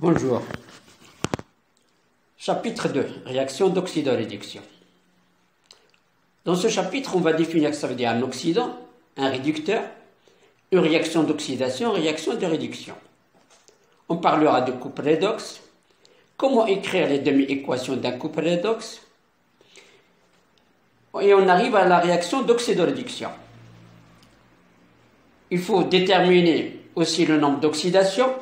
Bonjour. Chapitre 2. Réaction d'oxydoréduction. Dans ce chapitre, on va définir ce que ça veut dire un oxydant, un réducteur, une réaction d'oxydation, une réaction de réduction. On parlera de couple redox, comment écrire les demi-équations d'un couple redox, et on arrive à la réaction d'oxydoréduction. Il faut déterminer aussi le nombre d'oxydations.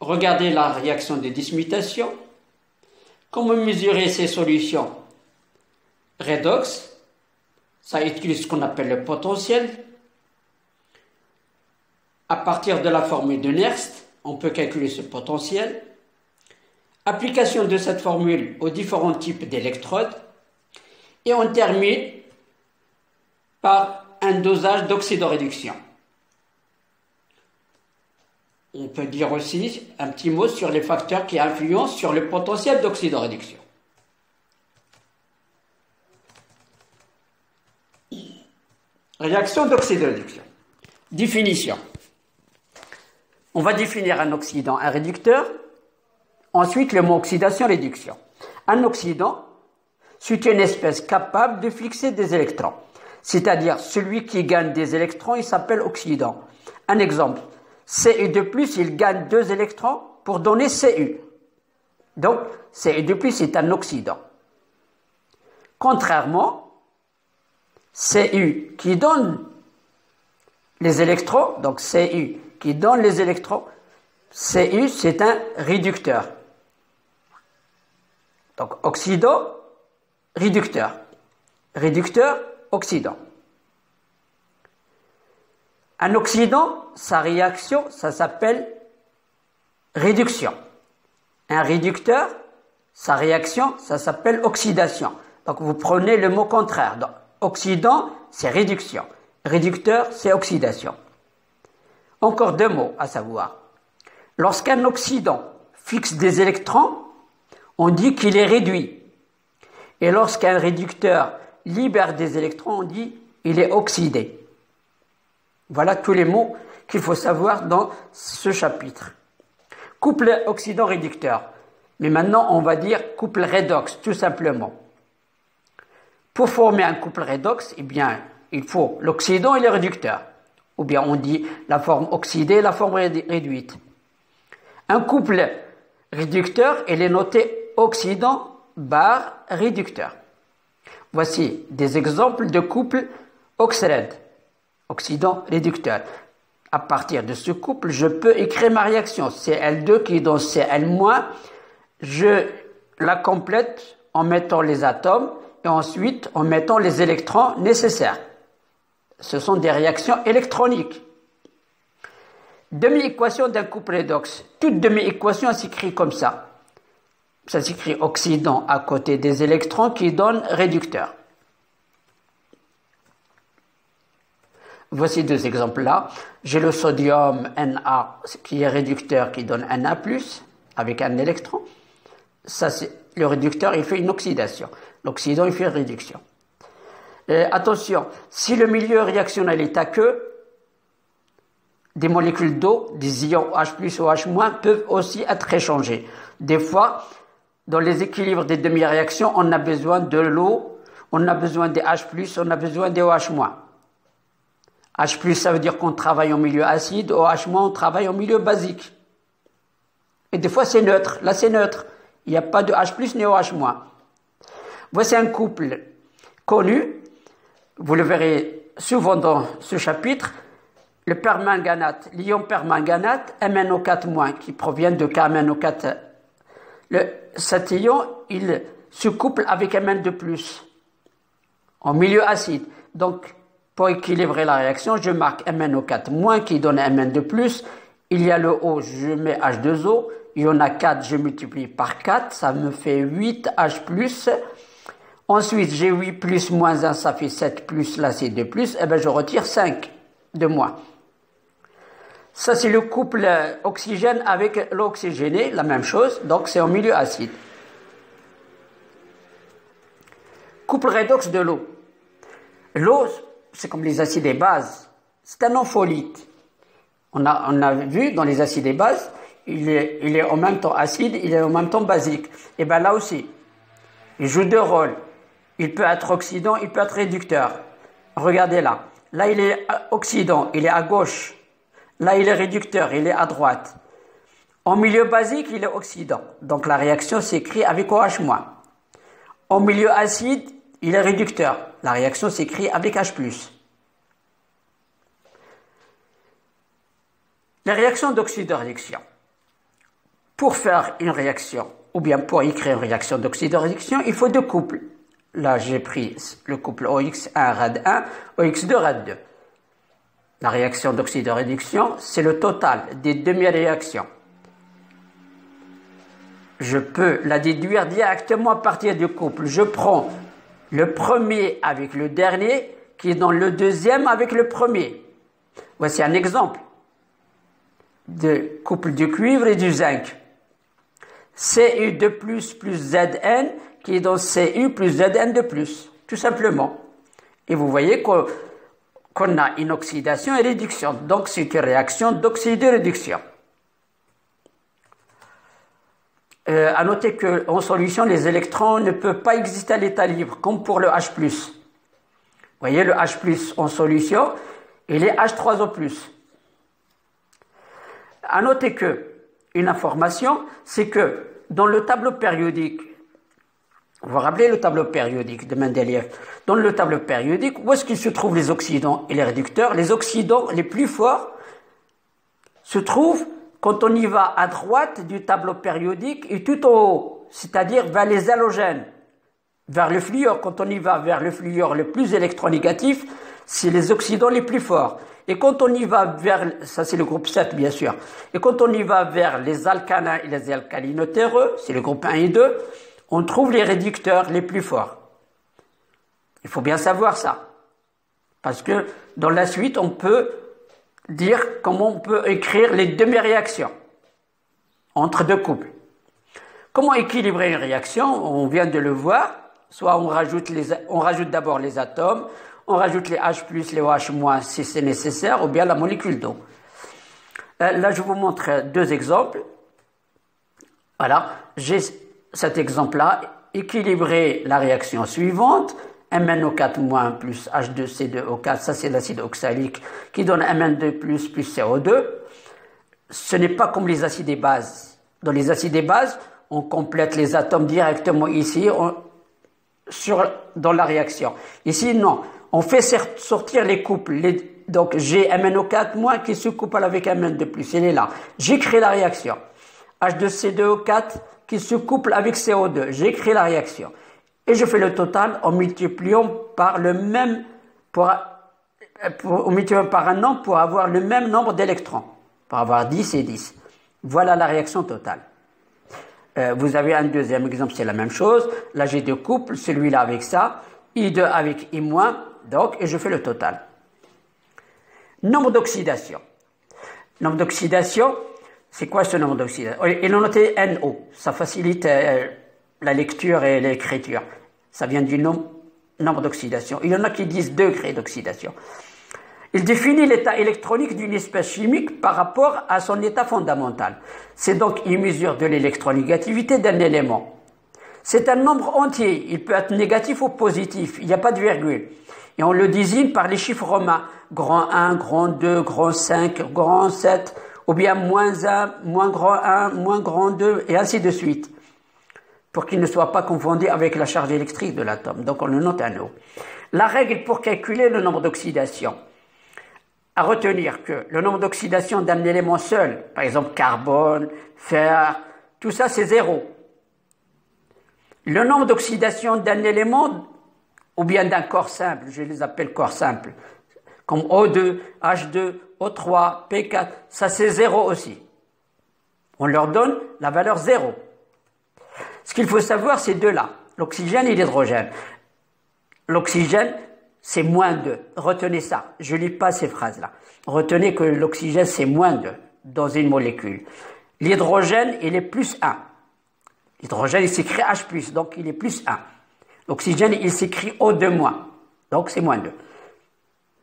Regardez la réaction de dismutation. Comment mesurer ces solutions redox? Ça utilise ce qu'on appelle le potentiel. À partir de la formule de Nernst, on peut calculer ce potentiel. Application de cette formule aux différents types d'électrodes. Et on termine par un dosage d'oxydoréduction. On peut dire aussi un petit mot sur les facteurs qui influencent sur le potentiel d'oxydoréduction. Réaction d'oxydoréduction. Définition. On va définir un oxydant, un réducteur. Ensuite, le mot oxydation-réduction. Un oxydant, c'est une espèce capable de fixer des électrons. C'est-à-dire, celui qui gagne des électrons, il s'appelle oxydant. Un exemple. Cu2+, il gagne 2 électrons pour donner Cu. Donc, Cu2+, est un oxydant. Contrairement, Cu qui donne les électrons, donc Cu qui donne les électrons, Cu c'est un réducteur. Donc, oxydant, réducteur. Réducteur, oxydant. Un oxydant, sa réaction, ça s'appelle réduction. Un réducteur, sa réaction, ça s'appelle oxydation. Donc vous prenez le mot contraire. Donc, oxydant, c'est réduction. Réducteur, c'est oxydation. Encore deux mots à savoir. Lorsqu'un oxydant fixe des électrons, on dit qu'il est réduit. Et lorsqu'un réducteur libère des électrons, on dit qu'il est oxydé. Voilà tous les mots qu'il faut savoir dans ce chapitre. Couple oxydant-réducteur. Mais maintenant, on va dire couple redox, tout simplement. Pour former un couple redox, eh bien, il faut l'oxydant et le réducteur. Ou bien on dit la forme oxydée et la forme réduite. Un couple réducteur, il est noté oxydant bar réducteur. Voici des exemples de couples oxred. Oxydant réducteur. À partir de ce couple, je peux écrire ma réaction. Cl2 qui donne Cl-. Je la complète en mettant les atomes et ensuite en mettant les électrons nécessaires. Ce sont des réactions électroniques. Demi-équation d'un couple redox. Toute demi-équation s'écrit comme ça. Ça s'écrit oxydant à côté des électrons qui donnent réducteur. Voici deux exemples là. J'ai le sodium Na qui est réducteur qui donne Na+, avec un électron. Ça, c'est le réducteur, il fait une oxydation. L'oxydant, il fait une réduction. Attention, si le milieu réactionnel est aqueux, des molécules d'eau, des ions H+, ou H- peuvent aussi être échangés. Des fois, dans les équilibres des demi-réactions, on a besoin de l'eau, on a besoin des H+, on a besoin des OH-. H+, ça veut dire qu'on travaille en milieu acide, OH-, on travaille en milieu basique. Et des fois, c'est neutre. Là, c'est neutre. Il n'y a pas de H+, ni OH-. Voici un couple connu. Vous le verrez souvent dans ce chapitre. Le permanganate, l'ion permanganate, MnO4-, qui provient de KMnO4. Cet ion, il se couple avec Mn2+, en milieu acide. Donc, pour équilibrer la réaction, je marque MnO4- qui donne Mn2+. Il y a le O, je mets H2O. Il y en a 4, je multiplie par 4. Ça me fait 8H+. Ensuite, j'ai 8 plus moins 1, ça fait 7 plus, là c'est 2 plus. Eh bien, je retire 5 de moins. Ça, c'est le couple oxygène avec l'eau oxygénée, la même chose. Donc, c'est en milieu acide. Couple redox de l'eau. L'eau, c'est comme les acides et bases. C'est un ampholyte. On a vu dans les acides et bases, il est en même temps acide, il est en même temps basique. Et bien là aussi, il joue deux rôles. Il peut être oxydant, il peut être réducteur. Regardez là. Là, il est oxydant, il est à gauche. Là, il est réducteur, il est à droite. En milieu basique, il est oxydant. Donc la réaction s'écrit avec OH-. En milieu acide, il est réducteur. La réaction s'écrit avec H+. Les réactions d'oxydoréduction. Pour faire une réaction, ou bien pour écrire une réaction d'oxydoréduction, il faut deux couples. Là, j'ai pris le couple OX1 rad 1, OX2 rad 2. La réaction d'oxydoréduction, c'est le total des demi-réactions. Je peux la déduire directement à partir du couple. Je prends le premier avec le dernier, qui est dans le deuxième avec le premier. Voici un exemple de couple du cuivre et du zinc. Cu2 plus Zn, qui est dans Cu plus Zn de plus, tout simplement. Et vous voyez qu'on a une oxydation et réduction. Donc, c'est une réaction d'oxydoréduction. À noter qu'en solution, les électrons ne peuvent pas exister à l'état libre, comme pour le H+. Vous voyez, le H+, en solution, il est H3O+. À noter une information, c'est que dans le tableau périodique, vous vous rappelez le tableau périodique de Mendeleïev? Dans le tableau périodique, où est-ce qu'il se trouvent les oxydants et les réducteurs? Les oxydants les plus forts se trouvent quand on y va à droite du tableau périodique et tout en haut, c'est-à-dire vers les halogènes, vers le fluor. Quand on y va vers le fluor le plus électronégatif, c'est les oxydants les plus forts. Et quand on y va vers, ça c'est le groupe 7 bien sûr, et quand on y va vers les alcanins et les alcalinotéreux, c'est le groupe 1 et 2, on trouve les réducteurs les plus forts. Il faut bien savoir ça. Parce que dans la suite, on peut dire comment on peut écrire les demi-réactions entre deux couples. Comment équilibrer une réaction? On vient de le voir. Soit on rajoute d'abord les atomes, on rajoute les H+, les OH- si c'est nécessaire, ou bien la molécule d'eau. Là, je vous montre deux exemples. Voilà, j'ai cet exemple-là, équilibrer la réaction suivante, MnO4- plus H2C2O4, ça c'est l'acide oxalique qui donne Mn2 plus CO2. Ce n'est pas comme les acides et bases. Dans les acides et bases, on complète les atomes directement ici, dans la réaction. Ici, non. On fait sortir les couples. Donc, j'ai MnO4- qui se couple avec Mn2 plus. Il est là. J'écris la réaction. H2C2O4 qui se couple avec CO2. J'écris la réaction. Et je fais le total en multipliant par le même, en multipliant par un nombre pour avoir le même nombre d'électrons. Pour avoir 10 et 10. Voilà la réaction totale. Vous avez un deuxième exemple, c'est la même chose. Là, j'ai deux couples, celui-là avec ça, I2 avec I-, donc, et je fais le total. Nombre d'oxydation. Nombre d'oxydation, c'est quoi ce nombre d'oxydation? Il a noté NO, ça facilite la lecture et l'écriture. Ça vient du nombre d'oxydation. Il y en a qui disent degrés d'oxydation. Il définit l'état électronique d'une espèce chimique par rapport à son état fondamental. C'est donc une mesure de l'électronégativité d'un élément. C'est un nombre entier. Il peut être négatif ou positif. Il n'y a pas de virgule. Et on le désigne par les chiffres romains. Grand 1, grand 2, grand 5, grand 7, ou bien moins 1, moins grand 1, moins grand 2, et ainsi de suite. Pour qu'il ne soit pas confondu avec la charge électrique de l'atome. Donc on le note à O. La règle pour calculer le nombre d'oxydation. À retenir que le nombre d'oxydation d'un élément seul, par exemple carbone, fer, tout ça c'est 0. Le nombre d'oxydation d'un élément, ou bien d'un corps simple, je les appelle corps simples, comme O2, H2, O3, P4, ça c'est 0 aussi. On leur donne la valeur 0. Ce qu'il faut savoir, c'est deux là, l'oxygène et l'hydrogène. L'oxygène, c'est moins 2. Retenez ça. Je ne lis pas ces phrases-là. Retenez que l'oxygène, c'est moins 2 dans une molécule. L'hydrogène, il est plus 1. L'hydrogène, il s'écrit H+, donc il est plus 1. L'oxygène, il s'écrit O2-, donc c'est moins 2.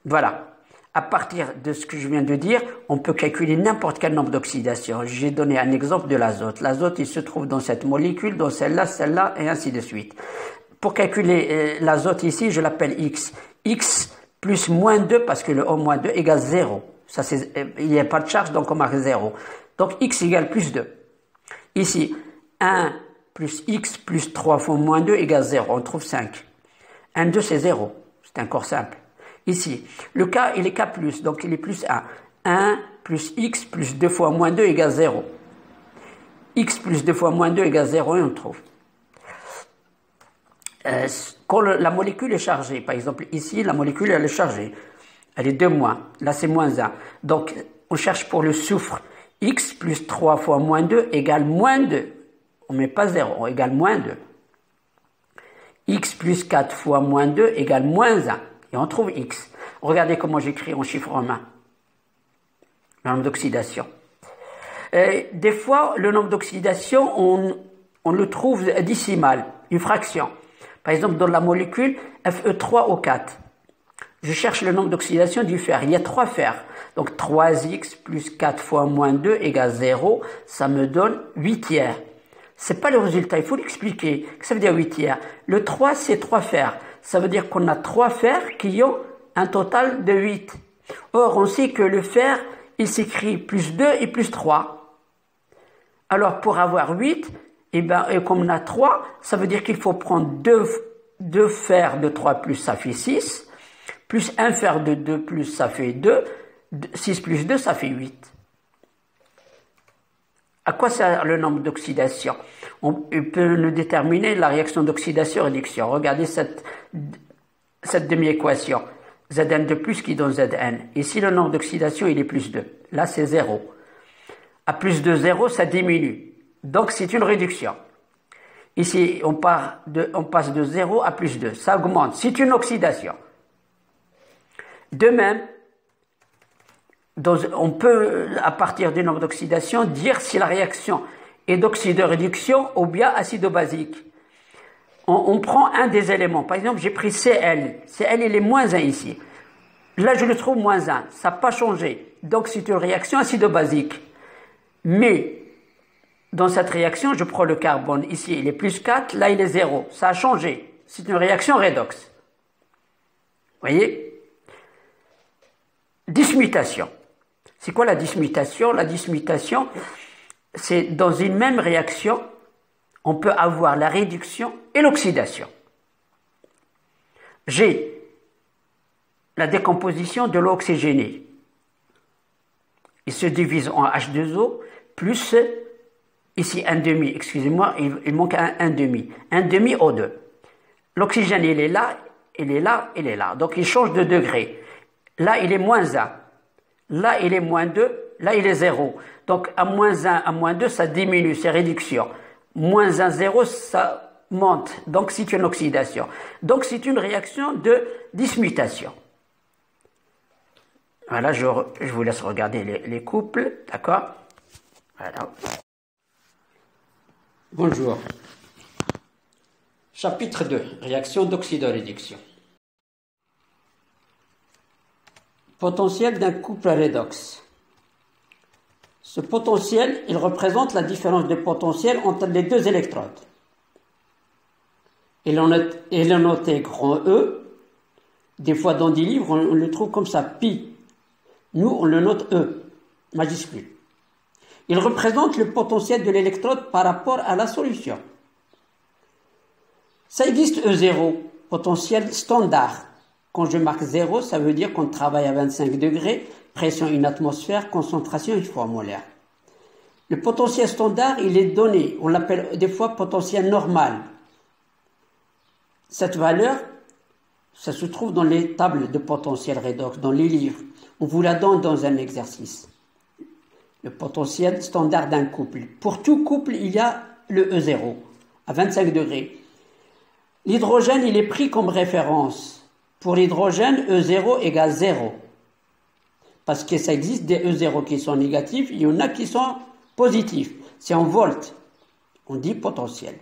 Voilà. à partir de ce que je viens de dire, on peut calculer n'importe quel nombre d'oxydation. J'ai donné un exemple de l'azote. L'azote, il se trouve dans cette molécule, dans celle-là, et ainsi de suite. Pour calculer l'azote ici, je l'appelle X. X plus moins 2, parce que le O moins 2 égale 0. Ça, il n'y a pas de charge, donc on marque 0. Donc X égale plus 2. Ici, 1 plus X plus 3 fois moins 2 égale 0. On trouve 5. 1, 2, c'est 0. C'est un corps simple. Ici, le K, il est K+, donc il est plus 1. 1 plus X plus 2 fois moins 2 égale 0. X plus 2 fois moins 2 égale 0, et on trouve. Quand la molécule est chargée, par exemple ici, la molécule elle est chargée. Elle est 2 moins. Là, c'est moins 1. Donc, on cherche pour le soufre. X plus 3 fois moins 2 égale moins 2. On ne met pas 0, on égale moins 2. X plus 4 fois moins 2 égale moins 1. Et on trouve X. Regardez comment j'écris en chiffre romain. Le nombre d'oxydation. Des fois, le nombre d'oxydation, on le trouve décimal, une fraction. Par exemple, dans la molécule Fe3O4. Je cherche le nombre d'oxydation du fer. Il y a 3 fers. Donc 3x plus 4 fois moins 2 égale 0. Ça me donne 8 tiers. C'est pas le résultat, il faut l'expliquer. Qu'est-ce que ça veut dire 8 tiers? Le 3, c'est 3 fers. Ça veut dire qu'on a 3 fers qui ont un total de 8. Or, on sait que le fer, il s'écrit plus 2 et plus 3. Alors, pour avoir 8, et comme on a 3, ça veut dire qu'il faut prendre 2 fers de 3 plus, ça fait 6. Plus 1 fer de 2 plus, ça fait 2. 6 plus 2, ça fait 8. À quoi sert le nombre d'oxydation? On peut le déterminer la réaction d'oxydation-réduction. Regardez cette demi-équation. Zn de plus qui donne Zn. Ici, le nombre d'oxydation, il est plus 2. Là, c'est 0. À plus de 0, ça diminue. Donc, c'est une réduction. Ici, on passe de 0 à plus 2. Ça augmente. C'est une oxydation. De même, on peut, à partir du nombre d'oxydation, dire si la réaction est d'oxydoréduction ou bien acido-basique. On prend un des éléments. Par exemple, j'ai pris Cl. Cl, il est moins 1 ici. Là, je le trouve moins 1. Ça n'a pas changé. Donc, c'est une réaction acido-basique. Mais, dans cette réaction, je prends le carbone. Ici, il est plus 4. Là, il est 0. Ça a changé. C'est une réaction redox. Vous voyez? Dismutation. C'est quoi la dismutation? La dismutation, c'est dans une même réaction, on peut avoir la réduction et l'oxydation. J'ai la décomposition de l'eau oxygénée. Il se divise en H2O plus, ici un demi, excusez-moi, il manque un demi O2. L'oxygène, il est là, il est là, il est là. Donc il change de degré. Là, il est moins 1. Là, il est moins 2. Là, il est 0. Donc, à moins 1, à moins 2, ça diminue, c'est réduction. Moins 1, 0, ça monte. Donc, c'est une oxydation. Donc, c'est une réaction de dismutation. Voilà, je vous laisse regarder les couples. D'accord? Voilà. Bonjour. Chapitre 2. Réaction d'oxydoréduction. Potentiel d'un couple redox. Ce potentiel, il représente la différence de potentiel entre les deux électrodes. Il est noté grand E. Des fois, dans des livres, on le trouve comme ça, pi. Nous, on le note E, majuscule. Il représente le potentiel de l'électrode par rapport à la solution. Ça existe E0, potentiel standard. Quand je marque 0, ça veut dire qu'on travaille à 25 degrés, pression une atmosphère, concentration une fois molaire. Le potentiel standard, il est donné, on l'appelle des fois potentiel normal. Cette valeur, ça se trouve dans les tables de potentiel redox, dans les livres. On vous la donne dans un exercice. Le potentiel standard d'un couple. Pour tout couple, il y a le E0, à 25 degrés. L'hydrogène, il est pris comme référence. Pour l'hydrogène, E0 égale 0. Parce que ça existe des E0 qui sont négatifs, il y en a qui sont positifs. C'est en volts. On dit potentiel.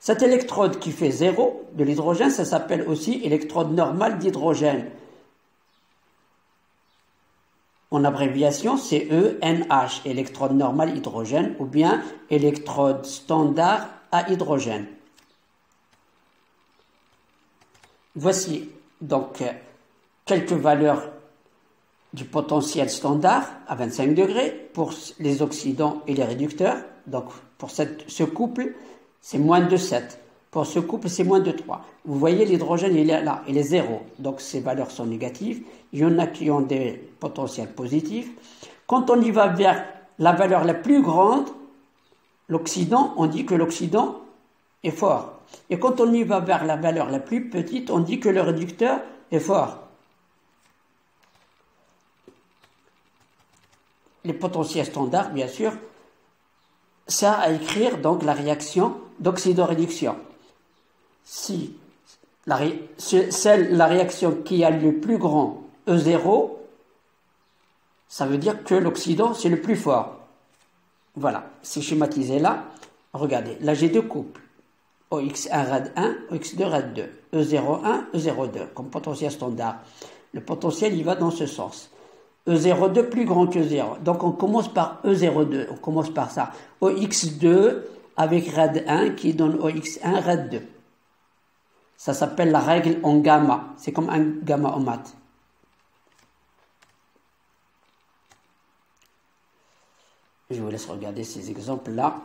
Cette électrode qui fait 0 de l'hydrogène, ça s'appelle aussi électrode normale d'hydrogène. En abréviation, c'est ENH, électrode normale hydrogène, ou bien électrode standard à hydrogène. Voici donc quelques valeurs du potentiel standard à 25 degrés pour les oxydants et les réducteurs. Donc pour ce couple, c'est moins de 7. Pour ce couple, c'est moins de 3. Vous voyez, l'hydrogène, il est là, il est 0. Donc ces valeurs sont négatives. Il y en a qui ont des potentiels positifs. Quand on y va vers la valeur la plus grande, l'oxydant, on dit que l'oxydant est fort. Et quand on y va vers la valeur la plus petite, on dit que le réducteur est fort. Les potentiels standards, bien sûr, ça à écrire donc la réaction d'oxydoréduction. Si la réaction qui a le plus grand E0, ça veut dire que l'oxydant c'est le plus fort. Voilà, c'est schématisé là. Regardez, là j'ai deux couples. OX1 rad 1, OX2 rad 2, E01, E02 comme potentiel standard. Le potentiel il va dans ce sens. E02 plus grand que 0. Donc on commence par E02, on commence par ça. OX2 avec rad 1 qui donne OX1 rad 2. Ça s'appelle la règle en gamma. C'est comme un gamma en maths. Je vous laisse regarder ces exemples-là.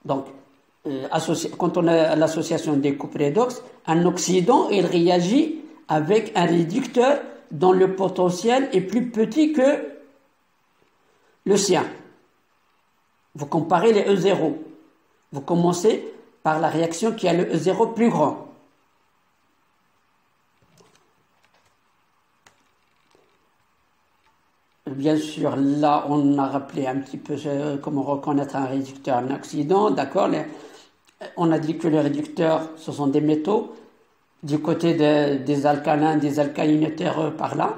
Donc, quand on a l'association des couples redox, un oxydant, il réagit avec un réducteur dont le potentiel est plus petit que le sien. Vous comparez les E0. Vous commencez par la réaction qui a le E0 plus grand. Bien sûr, là, on a rappelé un petit peu comment reconnaître un réducteur, un oxydant, d'accord. On a dit que les réducteurs, ce sont des métaux, du côté des alcalins, des alcaline terreux par là.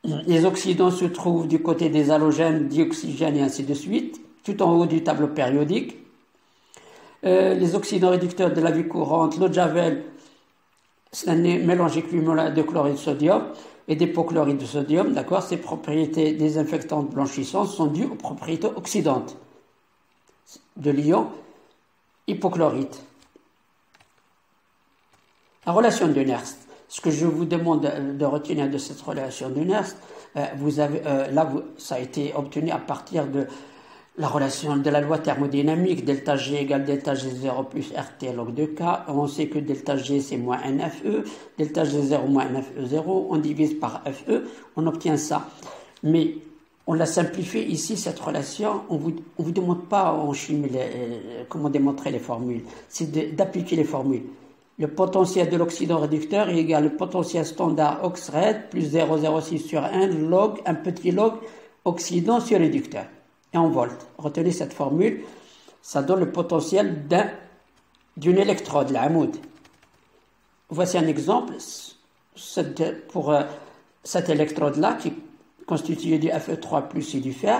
Les oxydants se trouvent du côté des halogènes, dioxygènes et ainsi de suite, tout en haut du tableau périodique. Les oxydants réducteurs de la vie courante, l'eau de Javel, c'est un mélange équivalent de chloride de sodium et d'hypochlorite de sodium, d'accord. Ces propriétés désinfectantes blanchissantes sont dues aux propriétés oxydantes de l'ion hypochlorite. La relation de Nernst. Ce que je vous demande de retenir de cette relation de Nernst, ça a été obtenu à partir de la relation de la loi thermodynamique, delta G égale delta G0 plus RT log de K. On sait que delta G c'est moins NFE, delta G0 moins NFE0, on divise par FE, on obtient ça. Mais on l'a simplifié ici, cette relation, on vous demande pas en chimie comment démontrer les formules, c'est d'appliquer les formules. Le potentiel de l'oxydant réducteur est égal au potentiel standard oxred plus 0,06 sur 1 log, un petit log oxydant sur réducteur. Et en volts. Retenez cette formule, ça donne le potentiel d'une électrode, la amoud. Voici un exemple pour cette électrode-là qui est constituée du Fe3 plus et du fer.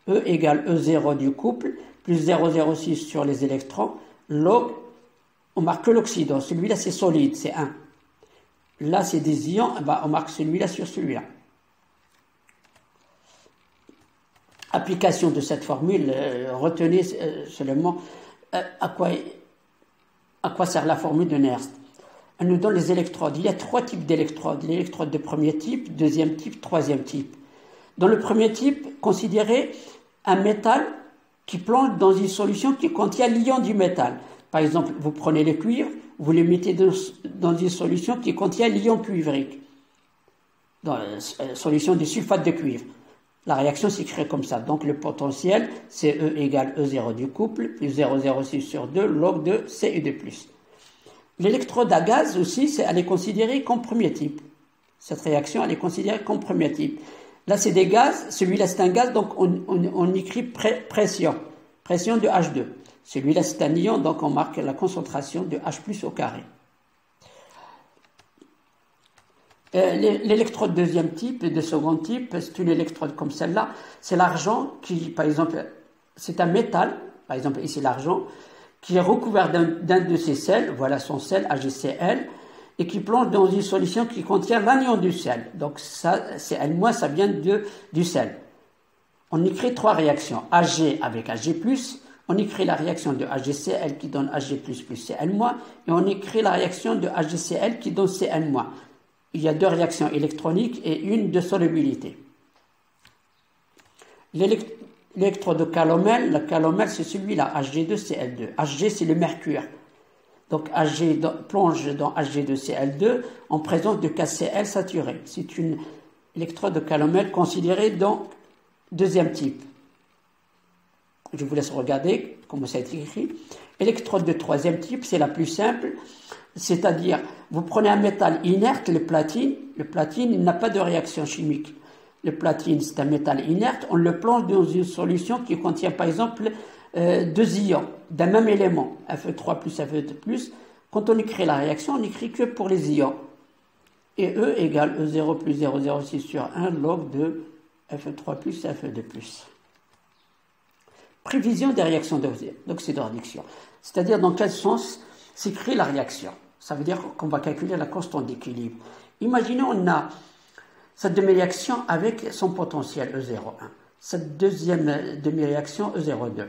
E égale E0 du couple, plus 0,06 sur les électrons, log, on marque l'oxydant. Celui-là, c'est solide, c'est 1. Là, c'est des ions, on marque celui-là sur celui-là. Application de cette formule, retenez seulement à quoi sert la formule de Nernst. Elle nous donne les électrodes. Il y a 3 types d'électrodes. L'électrode de premier type, deuxième type, troisième type. Dans le premier type, considérez un métal qui plonge dans une solution qui contient l'ion du métal. Par exemple, vous prenez le cuivre, vous le mettez dans une solution qui contient l'ion cuivrique, dans la solution du sulfate de cuivre. La réaction s'écrit comme ça. Donc le potentiel, c'est E égale E0 du couple, plus 0,06 sur 2 log de Cu2+. L'électrode à gaz aussi, elle est considérée comme premier type. Cette réaction, elle est considérée comme premier type. Là, c'est des gaz. Celui-là, c'est un gaz, donc on écrit pression de H2. Celui-là, c'est un ion, donc on marque la concentration de H+ au carré. L'électrode deuxième type et de second type, c'est une électrode comme celle-là. C'est l'argent qui, par exemple, c'est un métal, par exemple ici l'argent, qui est recouvert d'un de ses sels, voilà son sel AgCl, et qui plonge dans une solution qui contient l'anion du sel. Donc ça, c'est N-, ça vient du sel. On écrit 3 réactions, Ag avec Ag+, on écrit la réaction de AgCl qui donne Ag++ plus Cl-, et on écrit la réaction de AgCl qui donne Cn-. Il y a 2 réactions électroniques et une de solubilité. L'électrode de calomel, le calomel c'est celui-là, Ag2Cl2. Ag c'est le mercure. Donc Ag plonge dans Ag2Cl2 en présence de KCl saturé. C'est une électrode de calomel considérée dans deuxième type. Je vous laisse regarder comment ça a été écrit. Électrode de troisième type, c'est la plus simple. C'est-à-dire, vous prenez un métal inerte, le platine. Le platine, il n'a pas de réaction chimique. Le platine, c'est un métal inerte. On le plonge dans une solution qui contient, par exemple, 2 ions d'un même élément, Fe3 plus Fe2+. Quand on écrit la réaction, on n'écrit que pour les ions. Et E égale E0 plus 0,06 sur 1 log de Fe3 plus Fe2+. Prévision des réactions d'oxydoréduction. C'est-à-dire dans quel sens s'écrit la réaction. Ça veut dire qu'on va calculer la constante d'équilibre. Imaginez, on a cette demi-réaction avec son potentiel E0,1. Cette deuxième demi-réaction E0,2.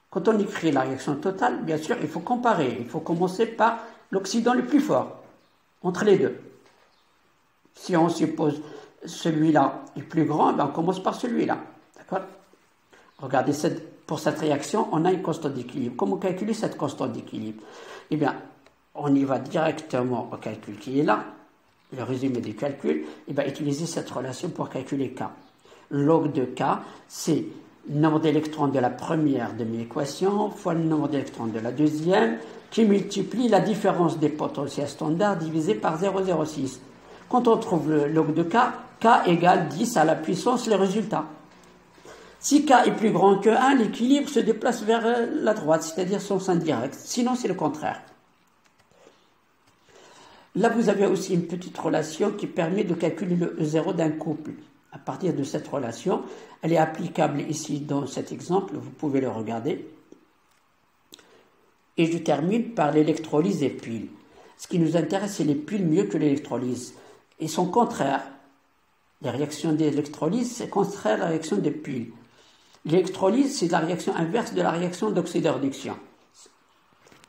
Quand on écrit la réaction totale, bien sûr, il faut comparer. Il faut commencer par l'oxydant le plus fort entre les deux. Si on suppose celui-là est plus grand, ben on commence par celui-là. D'accord ? Regardez, pour cette réaction, on a une constante d'équilibre. Comment calculer cette constante d'équilibre? Eh bien, on y va directement au calcul qui est là, le résumé du calcul, et bien utiliser cette relation pour calculer K. Log de K, c'est le nombre d'électrons de la première demi-équation fois le nombre d'électrons de la deuxième, qui multiplie la différence des potentiels standards divisé par 0,06. Quand on trouve le log de K, K égale 10 à la puissance le résultat. Si K est plus grand que 1, l'équilibre se déplace vers la droite, c'est-à-dire sens indirect. Sinon, c'est le contraire. Là, vous avez aussi une petite relation qui permet de calculer le E0 d'un couple. À partir de cette relation, elle est applicable ici dans cet exemple, vous pouvez le regarder. Et je termine par l'électrolyse des piles. Ce qui nous intéresse, c'est les piles mieux que l'électrolyse. Ils sont contraires. Les réactions d'électrolyse, c'est contraire à la réaction des piles. L'électrolyse, c'est la réaction inverse de la réaction d'oxydoréduction.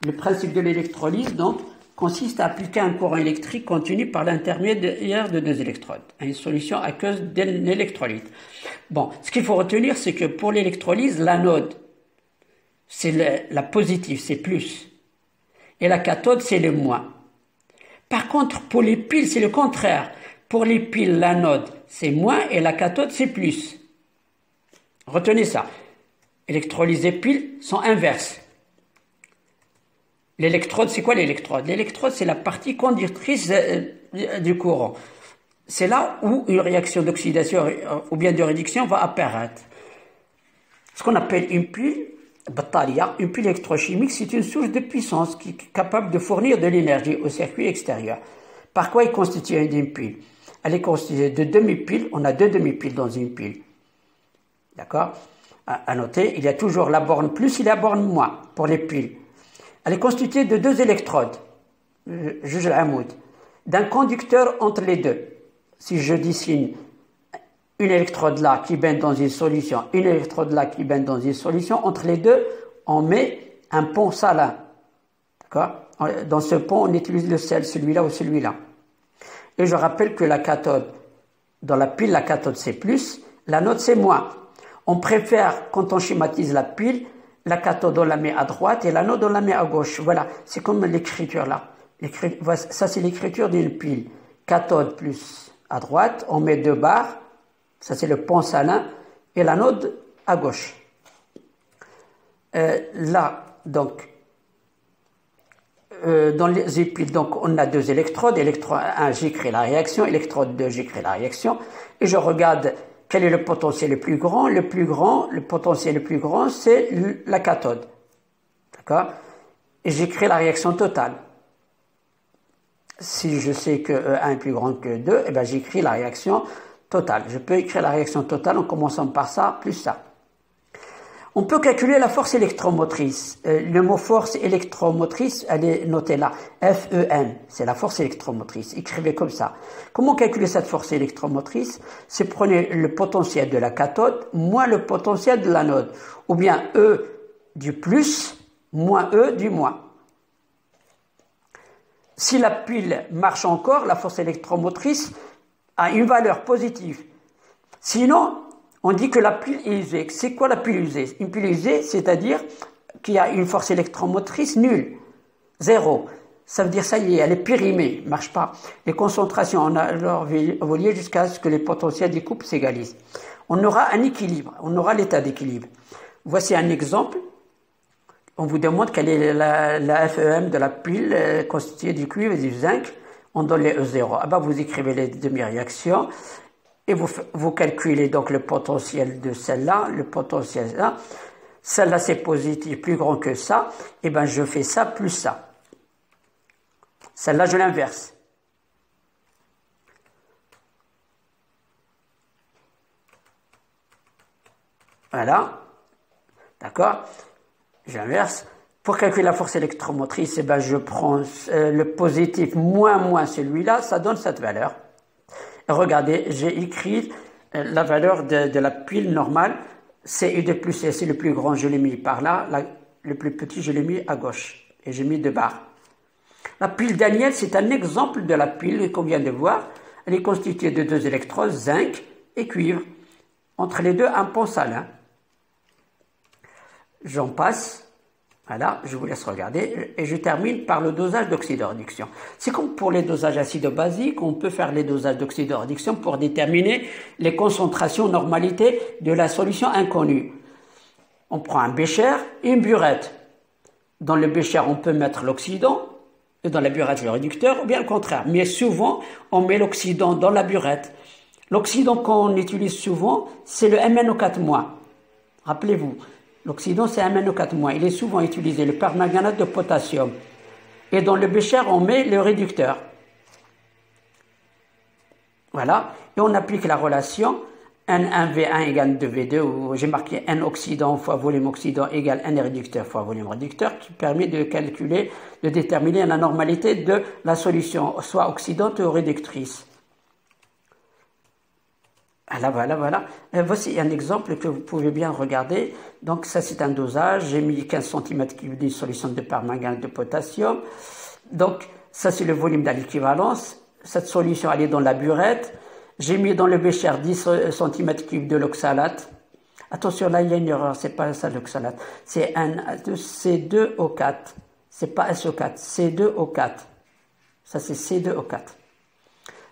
Le principe de l'électrolyse, donc, consiste à appliquer un courant électrique continu par l'intermédiaire de 2 électrodes à une solution aqueuse d'un électrolyte. Bon, ce qu'il faut retenir, c'est que pour l'électrolyse, l'anode, c'est la positive, c'est plus. Et la cathode, c'est le moins. Par contre, pour les piles, c'est le contraire. Pour les piles, l'anode, c'est moins et la cathode, c'est plus. Retenez ça. Électrolyse et piles sont inverses. L'électrode, c'est quoi l'électrode? L'électrode, c'est la partie conductrice du courant. C'est là où une réaction d'oxydation ou bien de réduction va apparaître. Ce qu'on appelle une pile, une pile électrochimique, c'est une source de puissance qui est capable de fournir de l'énergie au circuit extérieur. Par quoi est constituée une pile? Elle est constituée de demi-piles. On a 2 demi-piles dans une pile. D'accord? À noter, il y a toujours la borne plus et la borne moins pour les piles. Elle est constituée de 2 électrodes, juge al-amoud, d'un conducteur entre les deux. Si je dessine une électrode là qui baigne dans une solution, une électrode là qui baigne dans une solution, entre les deux, on met un pont salin. D'accord? Dans ce pont, on utilise le sel, celui-là ou celui-là. Et je rappelle que la cathode, dans la pile, la cathode c'est plus, l'anode c'est moins. On préfère, quand on schématise la pile, la cathode on la met à droite et l'anode on la met à gauche. Voilà, c'est comme l'écriture là. Ça c'est l'écriture d'une pile. Cathode plus à droite, on met 2 barres. Ça c'est le pont salin et l'anode à gauche. Là, donc, dans les piles, donc on a 2 électrodes. Électrode 1, j'écris la réaction. Électrode 2, j'écris la réaction. Et je regarde quel est le potentiel le plus grand. Le potentiel le plus grand, c'est la cathode. D'accord? Et j'écris la réaction totale. Si je sais que E1 est plus grand que 2, eh ben j'écris la réaction totale. Je peux écrire la réaction totale en commençant par ça, plus ça. On peut calculer la force électromotrice. Le mot force électromotrice, elle est notée là. FEM, c'est la force électromotrice. Écrivez comme ça. Comment calculer cette force électromotrice? C'est prenez le potentiel de la cathode moins le potentiel de l'anode. Ou bien E du plus moins E du moins. Si la pile marche encore, la force électromotrice a une valeur positive. Sinon, on dit que la pile est usée. C'est quoi la pile usée? Une pile usée, c'est-à-dire qu'il y a une force électromotrice nulle, zéro. Ça veut dire ça y est, elle est périmée, ne marche pas. Les concentrations ont alors évolué jusqu'à ce que les potentiels des couples s'égalisent. On aura un équilibre, on aura l'état d'équilibre. Voici un exemple. On vous demande quelle est la FEM de la pile constituée du cuivre et du zinc. On donne les E0. Ah ben vous écrivez les demi-réactions. Et vous calculez donc le potentiel de celle-là, le potentiel là. Celle-là c'est positif, plus grand que ça. Et ben je fais ça plus ça. Celle-là je l'inverse. Voilà. D'accord? J'inverse. Pour calculer la force électromotrice, eh ben je prends le positif moins celui-là, ça donne cette valeur. Regardez, j'ai écrit la valeur de la pile normale, CU de plus, c'est le plus grand, je l'ai mis par là, le plus petit, je l'ai mis à gauche, et j'ai mis deux barres. La pile Daniel, c'est un exemple de la pile qu'on vient de voir. Elle est constituée de deux électrodes, zinc et cuivre. Entre les deux, un pont salin. J'en passe. Voilà, je vous laisse regarder et je termine par le dosage d'oxyde de réduction. C'est comme pour les dosages acido-basiques, on peut faire les dosages d'oxyde de réduction pour déterminer les concentrations normalité de la solution inconnue. On prend un bécher et une burette. Dans le bécher, on peut mettre l'oxydant et dans la burette le réducteur, ou bien le contraire. Mais souvent, on met l'oxydant dans la burette. L'oxydant qu'on utilise souvent, c'est le MnO4-. Rappelez-vous. L'oxydant, c'est un MnO4-. Il est souvent utilisé, le permanganate de potassium. Et dans le bécher, on met le réducteur. Voilà. Et on applique la relation N1V1 égale 2V2, où j'ai marqué N oxydant fois volume oxydant égale N réducteur fois volume réducteur, qui permet de calculer, de déterminer la normalité de la solution, soit oxydante ou réductrice. Voilà. Voici un exemple que vous pouvez bien regarder. Donc ça c'est un dosage. J'ai mis 15 cm3 de solution de permanganate de potassium. Donc ça c'est le volume de l'équivalence. Cette solution elle est dans la burette. J'ai mis dans le bécher 10 cm3 de l'oxalate. Attention là il y a une erreur, c'est pas ça l'oxalate. C'est un C2O4. C'est pas SO4, C2O4. Ça c'est C2O4.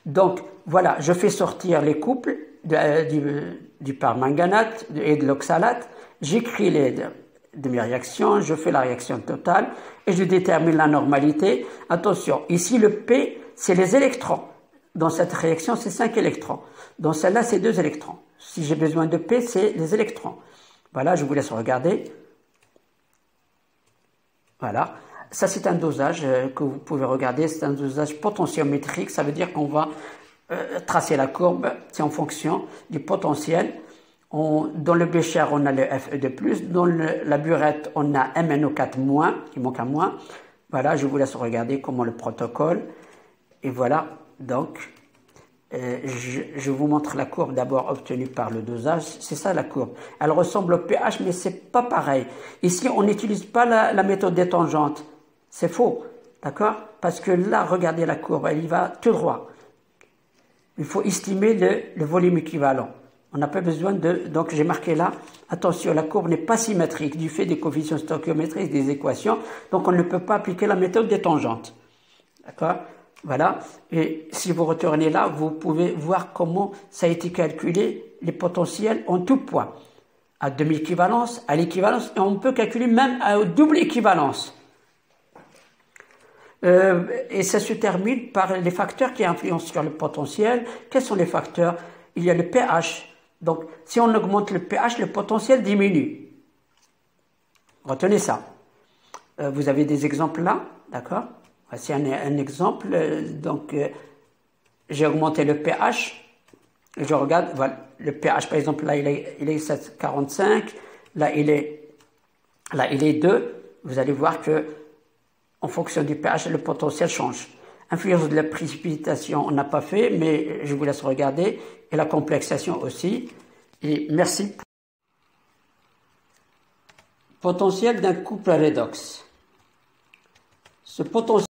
Donc voilà, je fais sortir les couples du permanganate et de l'oxalate, j'écris les demi-réactions, je fais la réaction totale et je détermine la normalité. Attention, ici le P, c'est les électrons. Dans cette réaction, c'est 5 électrons. Dans celle-là, c'est 2 électrons. Si j'ai besoin de P, c'est les électrons. Voilà, je vous laisse regarder. Voilà. Ça, c'est un dosage que vous pouvez regarder. C'est un dosage potentiométrique. Ça veut dire qu'on va tracer la courbe. C'est en fonction du potentiel. Dans le bécher, on a le Fe de plus. Dans la burette, on a MnO4-. Il manque un moins. Voilà, je vous laisse regarder comment le protocole. Et voilà, donc, je vous montre la courbe d'abord obtenue par le dosage. C'est ça la courbe. Elle ressemble au pH, mais c'est pas pareil. Ici, on n'utilise pas la méthode des tangentes. C'est faux, d'accord? Parce que là, regardez la courbe, elle y va tout droit. Il faut estimer le volume équivalent. On n'a pas besoin de... Donc, j'ai marqué là, attention, la courbe n'est pas symétrique du fait des coefficients stoichiométriques des équations. Donc, on ne peut pas appliquer la méthode des tangentes. D'accord? Voilà. Et si vous retournez là, vous pouvez voir comment ça a été calculé, les potentiels en tout point. À demi-équivalence, à l'équivalence, et on peut calculer même à double équivalence. Et ça se termine par les facteurs qui influencent sur le potentiel. Quels sont les facteurs? Il y a le pH. Donc, si on augmente le pH, le potentiel diminue. Retenez ça. Vous avez des exemples là, d'accord? Voici un exemple. Donc, j'ai augmenté le pH. Je regarde, voilà, le pH, par exemple, là, il est 7,45. là il est 2, vous allez voir que en fonction du pH, le potentiel change. Influence de la précipitation, on n'a pas fait, mais je vous laisse regarder, et la complexation aussi. Et merci. Potentiel d'un couple redox. Ce potentiel